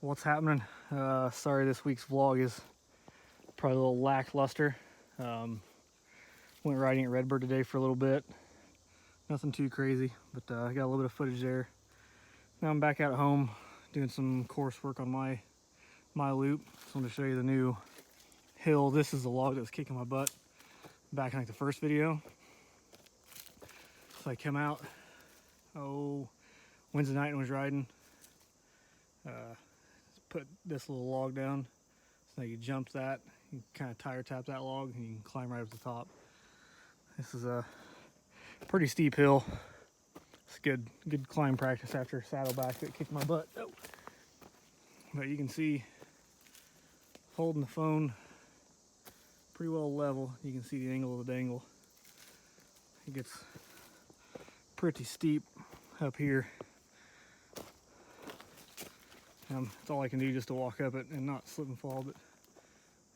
What's happening? Sorry this week's vlog is probably a little lackluster. Went riding at Redbird today for a little bit. Nothing too crazy, but I got a little bit of footage there. Now I'm back out at home doing some coursework on my loop. Just wanted to show you the new hill. This is the log that was kicking my butt back in like the first video. So I came out Wednesday night and was riding. Put this little log down, so now you jump that, you kind of tire tap that log, and you can climb right up the top. This is a pretty steep hill. It's good climb practice after saddleback that kicked my butt. Oh. But you can see, holding the phone pretty well level, you can see the angle of the dangle. It gets pretty steep up here. It's all I can do just to walk up it and not slip and fall, but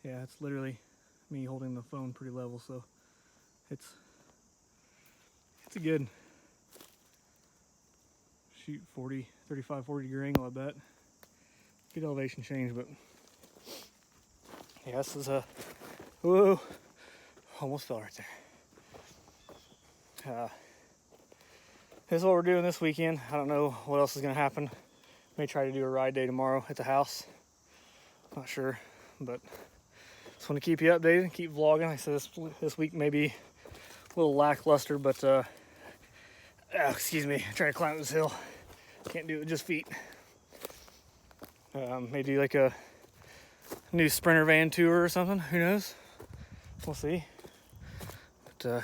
yeah, it's literally me holding the phone pretty level, so it's a good 35, 40 degree angle, I bet. Good elevation change, but yeah, this is whoa, almost fell right there. This is what we're doing this weekend. I don't know what else is gonna happen. May try to do a ride day tomorrow at the house. Not sure, but just want to keep you updated, keep vlogging. Like I said, this week may be a little lackluster, but excuse me, I'm trying to climb this hill. Can't do it with just feet. Maybe like a new Sprinter van tour or something. Who knows? We'll see. But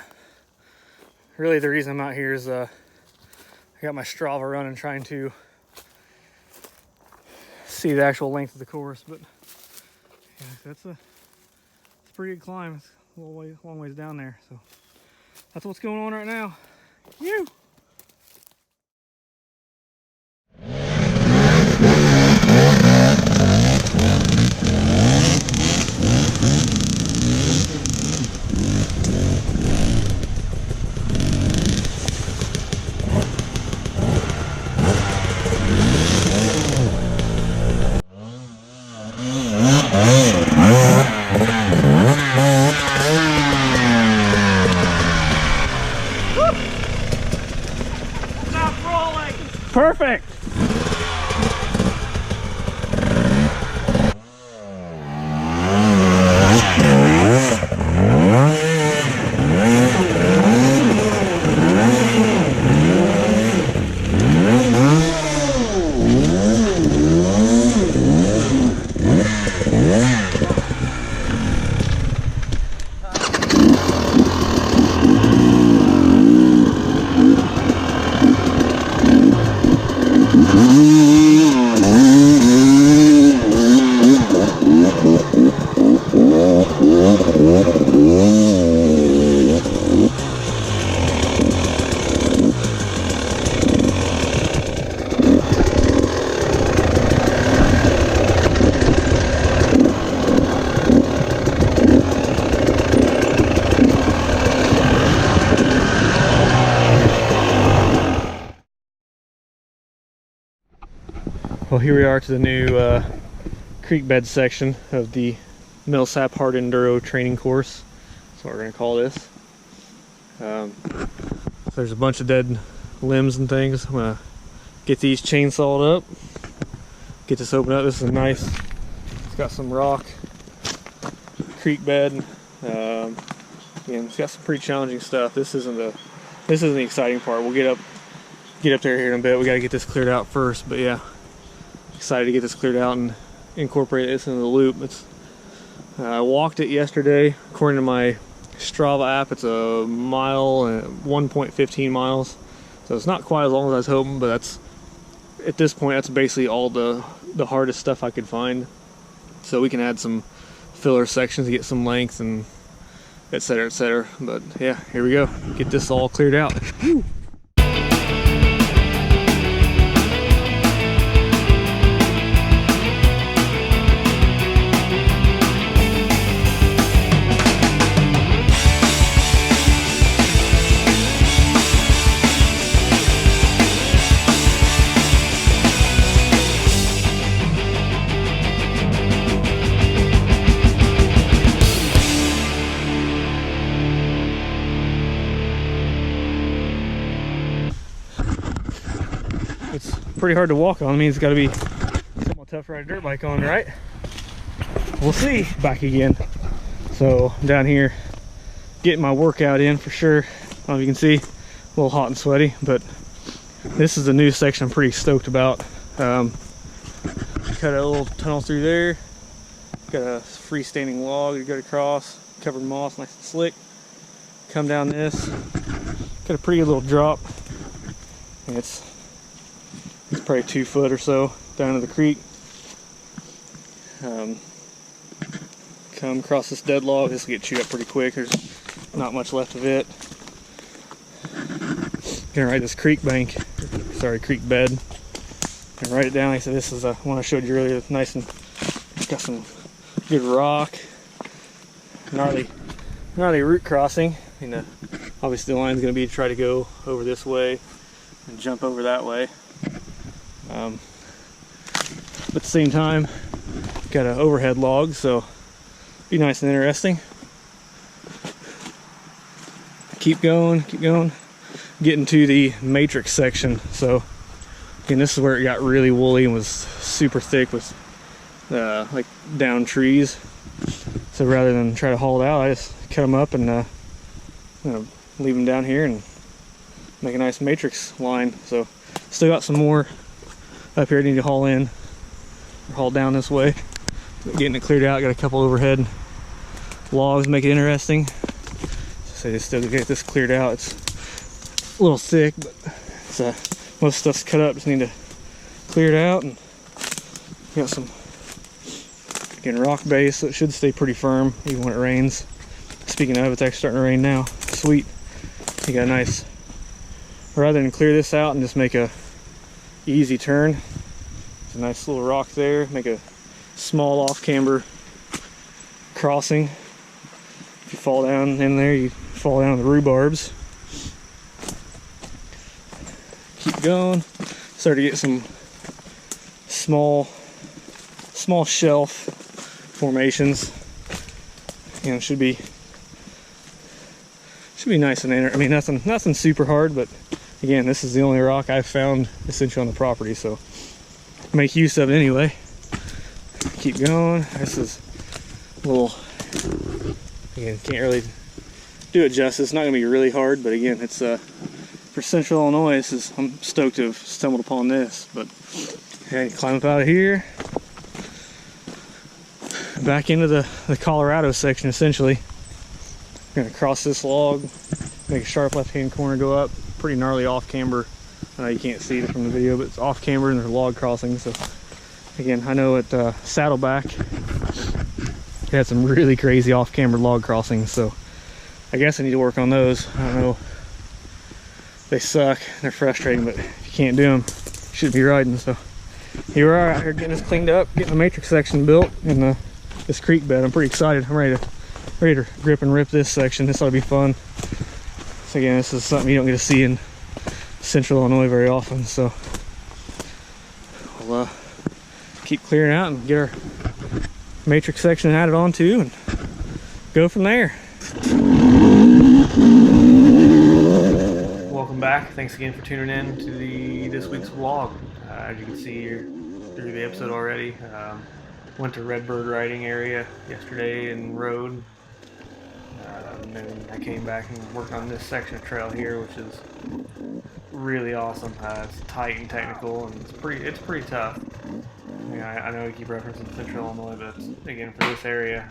really, the reason I'm out here is I got my Strava running, trying to see the actual length of the course. But yeah, it's a pretty good climb. It's a long ways down there, so that's what's going on right now. You. Perfect. Well, here we are to the new creek bed section of the Millsap Hard Enduro training course. That's what we're going to call this. So there's a bunch of dead limbs and things. I'm going to get these chainsawed up, get this open up. This is nice. It's got some rock, creek bed. And it's got some pretty challenging stuff. This isn't the exciting part. We'll get up there here in a bit. We got to get this cleared out first, but yeah. Excited to get this cleared out and incorporate this into the loop. I walked it yesterday. According to my Strava app, it's a mile and 1.15 miles. So it's not quite as long as I was hoping, but at this point, that's basically all the hardest stuff I could find. So we can add some filler sections to get some length and et cetera, et cetera. But yeah, here we go. Get this all cleared out. Woo. pretty hard to walk on. I mean, it's got to be somewhat tough to ride a dirt bike on, right? We'll see. Back again. So down here, getting my workout in for sure. I don't know if you can see, a little hot and sweaty, but this is a new section I'm pretty stoked about. Cut a little tunnel through there. Got a freestanding log to go across, covered in moss, nice and slick. Come down this. Got a pretty little drop. And it's probably 2 foot or so down to the creek. Come across this dead log. This will get chewed up pretty quick. There's not much left of it. Gonna ride this creek bank, sorry, creek bed, and write it down. Like I said, this is one I showed you earlier. It's nice and got some good rock, gnarly root crossing. I mean, obviously the line's gonna be to try to go over this way and jump over that way. But at the same time, got an overhead log, so be nice and interesting. Keep going, getting to the matrix section. So again, this is where it got really woolly and was super thick with like down trees. So rather than try to haul it out, I just cut them up and leave them down here and make a nice matrix line. So still got some more up here I need to haul in or haul down this way. Getting it cleared out, got a couple overhead logs, make it interesting. So just still get this cleared out. It's a little thick, but it's, most stuff's cut up. Just need to clear it out, and got some again rock base, so it should stay pretty firm even when it rains. Speaking of, it's actually starting to rain now. Sweet. You got a nice. Rather than clear this out and just make a easy turn, it's a nice little rock there. Make a small off-camber crossing. If you fall down in there, you fall down the rhubarbs. Keep going. Start to get some small shelf formations. You know, should be nice and I mean, nothing super hard, but again, this is the only rock I've found essentially on the property, so make use of it anyway. Keep going. This is a little, again, can't really do it justice. It's not gonna be really hard, but again, it's for Central Illinois, I'm stoked to have stumbled upon this. But okay, climb up out of here, back into the Colorado section essentially. We're gonna cross this log, make a sharp left-hand corner, go up. Pretty gnarly off-camber. I know you can't see it from the video, but it's off-camber and there's log crossing. So again, I know at Saddleback it had some really crazy off-camber log crossings, so I guess I need to work on those. I don't know, they suck, they're frustrating, but if you can't do them, you shouldn't be riding. So here we are out here getting this cleaned up, getting the matrix section built in this creek bed. I'm pretty excited. I'm ready to grip and rip this section. This ought to be fun. So again, this is something you don't get to see in Central Illinois very often, so we'll keep clearing out and get our matrix section added on to and go from there. Welcome back. Thanks again for tuning in to this week's vlog. As you can see here through the episode already, went to Redbird riding area yesterday and rode. And then I came back and worked on this section of trail here, which is really awesome. It's tight and technical, and it's pretty tough. I know we keep referencing Central Illinois, but again, for this area,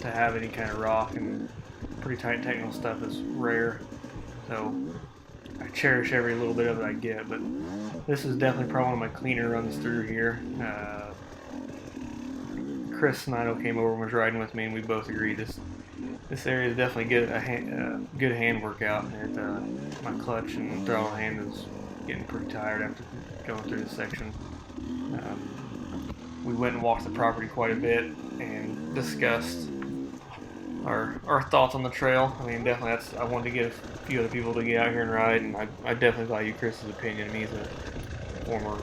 to have any kind of rock and pretty tight technical stuff is rare. So I cherish every little bit of it I get, but this is definitely probably one of my cleaner runs through here. Chris Snido came over and was riding with me, and we both agreed this area is definitely good hand workout. My clutch and throttle hand is getting pretty tired after going through this section. We went and walked the property quite a bit and discussed our thoughts on the trail. I mean, definitely I wanted to get a few other people to get out here and ride, and I definitely value Chris's opinion. I mean, he's a former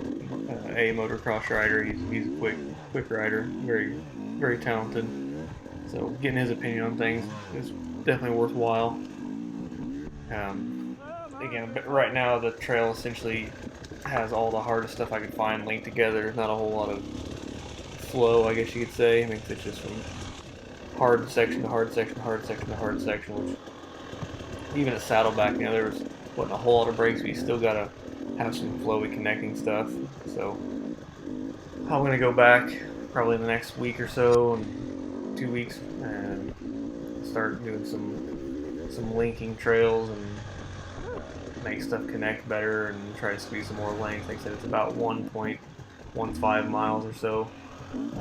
A motocross rider. He's a quick rider, very very talented. So getting his opinion on things is definitely worthwhile. Again, but right now the trail essentially has all the hardest stuff I could find linked together. There's not a whole lot of flow, I guess you could say. I mean, it's just from hard section to hard section to hard section to hard section, which even at Saddleback, you know, there wasn't a whole lot of breaks, but you still gotta have some flowy connecting stuff. So I'm gonna go back probably in the next week or so, and 2 weeks, and start doing some linking trails and make stuff connect better and try to squeeze some more length. Like I said, it's about 1.15 miles or so.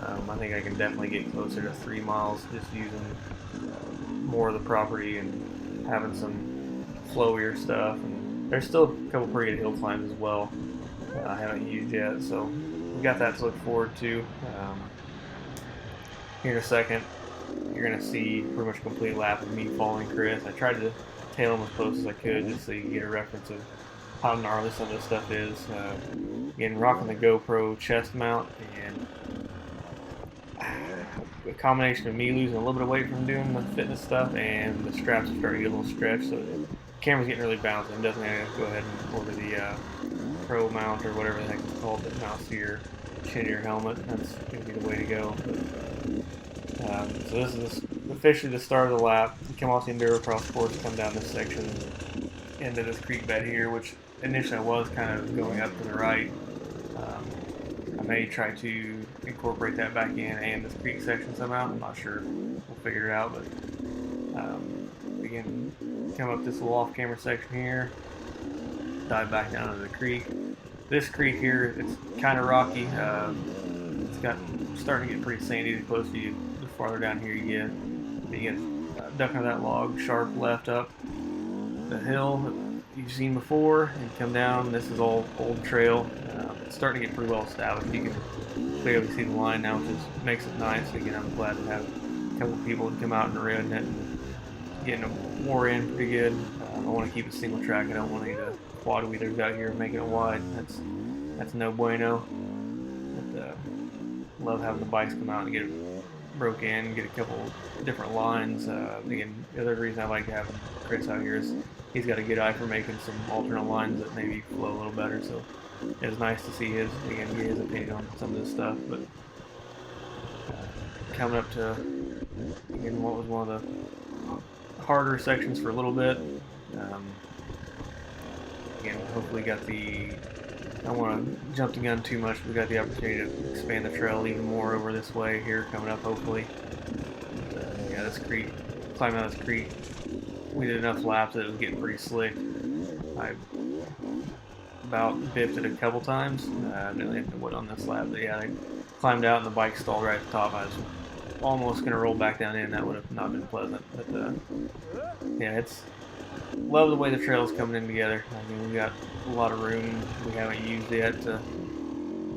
I think I can definitely get closer to 3 miles just using more of the property and having some flowier stuff. And there's still a couple pretty good hill climbs as well I haven't used yet, so we got that to look forward to. Here in a second, you're going to see pretty much a complete lap of me following Chris. I tried to tail him as close as I could just so you can get a reference of how gnarly some of this stuff is. Again, rocking the GoPro chest mount, and a combination of me losing a little bit of weight from doing the fitness stuff and the straps are starting to get a little stretched, so the camera's getting really bouncy. I'm definitely going to go ahead and order the Pro mount or whatever the heck it's called that mounts to your chin of your helmet. That's going to be the way to go. So this is officially the start of the lap. You come off the enduro cross course, come down this section into this creek bed here, which initially I was kind of going up to the right. I may try to incorporate that back in and this creek section somehow. I'm not sure. We'll figure it out. But again, come up this little off-camera section here, dive back down into the creek. This creek here, it's kind of rocky. It's starting to get pretty sandy the closer you, the farther down here you get. You get duck under that log, sharp left up the hill that you've seen before, and come down. This is all old trail. It's starting to get pretty well established. You can clearly see the line now, which makes it nice. Again, I'm glad to have a couple people come out and riding it and getting them wore in pretty good. I want to keep it single track. I don't want any of the quad wheelers out here making it wide. That's no bueno. But, love having the bikes come out and get it broke in, get a couple different lines. Again, the other reason I like having Chris out here is he's got a good eye for making some alternate lines that maybe flow a little better. So it was nice to see his opinion on some of this stuff. But coming up to again what was one of the harder sections for a little bit. Again, hopefully got the. I don't want to jump the gun too much. We got the opportunity to expand the trail even more over this way here coming up, hopefully. Yeah, this creek, climbing out this creek, we did enough laps that it was getting pretty slick. I about biffed it a couple times. I didn't hit the wood on this lap, but yeah, I climbed out and the bike stalled right at the top. I was almost going to roll back down in. That would have not been pleasant. But yeah, love the way the trail's coming in together. I mean, we got a lot of room we haven't used yet to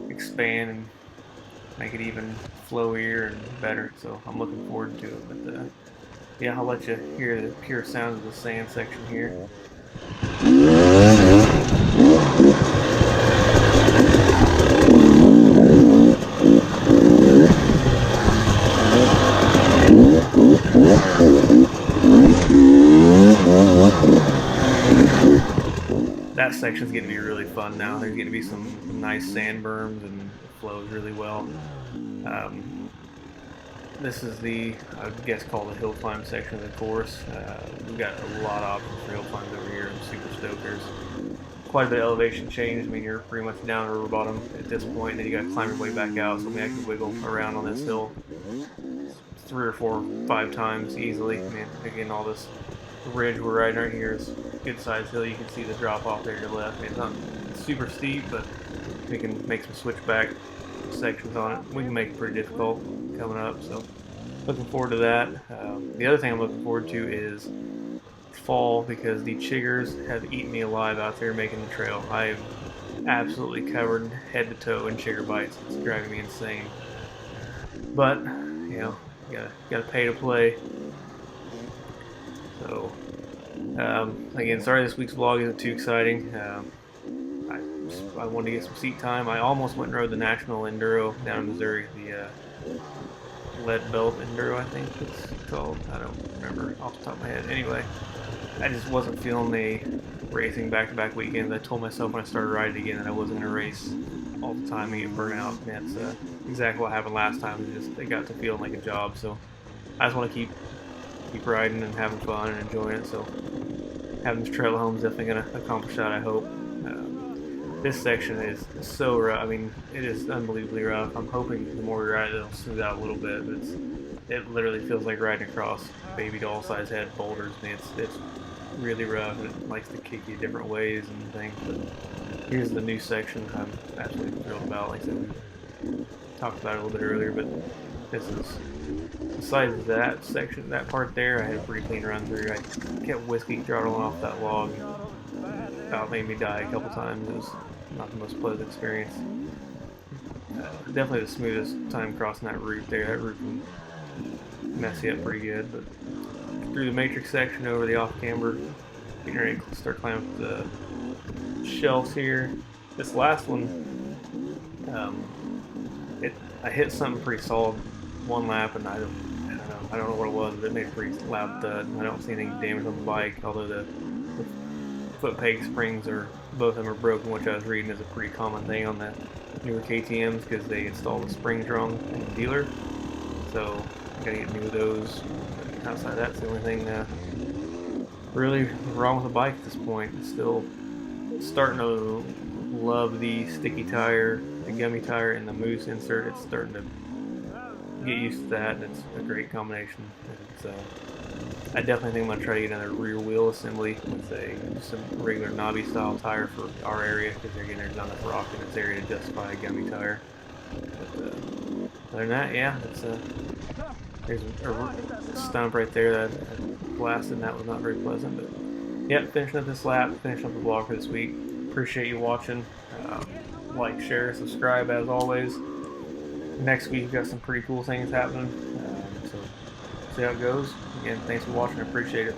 expand and make it even flowier and better. So I'm looking forward to it. But yeah, I'll let you hear the pure sounds of the sand section here. That section's getting to be really fun now. There's getting to be some nice sand berms and it flows really well. This is I would guess called the hill climb section of the course. We've got a lot of options for hill climbs over here. I'm super stoked. There's quite a bit of elevation change. I mean, you're pretty much down river bottom at this point, and then you got to climb your way back out. So I can wiggle around on this hill 3 or 4 or 5 times easily. I mean, again, all this ridge we're riding right here is a good sized hill. You can see the drop off there to your left. I mean, it's not super steep, but we can make some switchback sections on it. We can make it pretty difficult coming up, so looking forward to that. The other thing I'm looking forward to is fall, because the chiggers have eaten me alive out there making the trail. I'm absolutely covered head to toe in chigger bites. It's driving me insane. But you know, gotta pay to play. So again, sorry this week's vlog isn't too exciting. I wanted to get some seat time. I almost went and rode the National Enduro down in Missouri, the Lead Belt Enduro, I think it's called. I don't remember off the top of my head. Anyway, I just wasn't feeling the racing back-to-back weekends. I told myself when I started riding again that I wasn't going to race all the time and get burnt out. And that's exactly what happened last time. It got to feeling like a job. So I just want to keep riding and having fun and enjoying it. So having this trail home is definitely going to accomplish that, I hope. This section is so rough. I mean, it is unbelievably rough. I'm hoping the more we ride, it'll smooth out a little bit. But it literally feels like riding across baby doll size head boulders. I mean, it's really rough, and it likes to kick you different ways and things. But here's the new section I'm absolutely thrilled about. Like I said, we talked about it a little bit earlier, but this is, besides that section, that part there, I had a pretty clean run through. I kept whiskey throttling off that log. About made me die a couple times. It was not the most pleasant experience. Definitely the smoothest time crossing that route there. That route can mess you up pretty good, but through the matrix section over the off camber, getting ready to start climbing up the shelves here. This last one, I hit something pretty solid one lap, and I don't know what it was, but it made a pretty loud thud. I don't see any damage on the bike, although the foot peg springs both of them are broken, which I was reading is a pretty common thing on the newer KTMs because they install the springs wrong in the dealer. So I gotta get new of those. But outside that's the only thing really wrong with the bike at this point. It's still starting to love the sticky tire, the gummy tire, and the moose insert. It's starting to get used to that, and it's a great combination. I definitely think I'm going to try to get another rear wheel assembly with just a regular knobby style tire for our area, because again, there's not enough rock in this area to justify a gummy tire. But other than that, yeah, there's a stump right there that I blasted, and that was not very pleasant. But yeah, finishing up this lap, finishing up the vlog for this week. Appreciate you watching. Like, share, subscribe as always. Next week we've got some pretty cool things happening, so see how it goes. Again, thanks for watching, I appreciate it.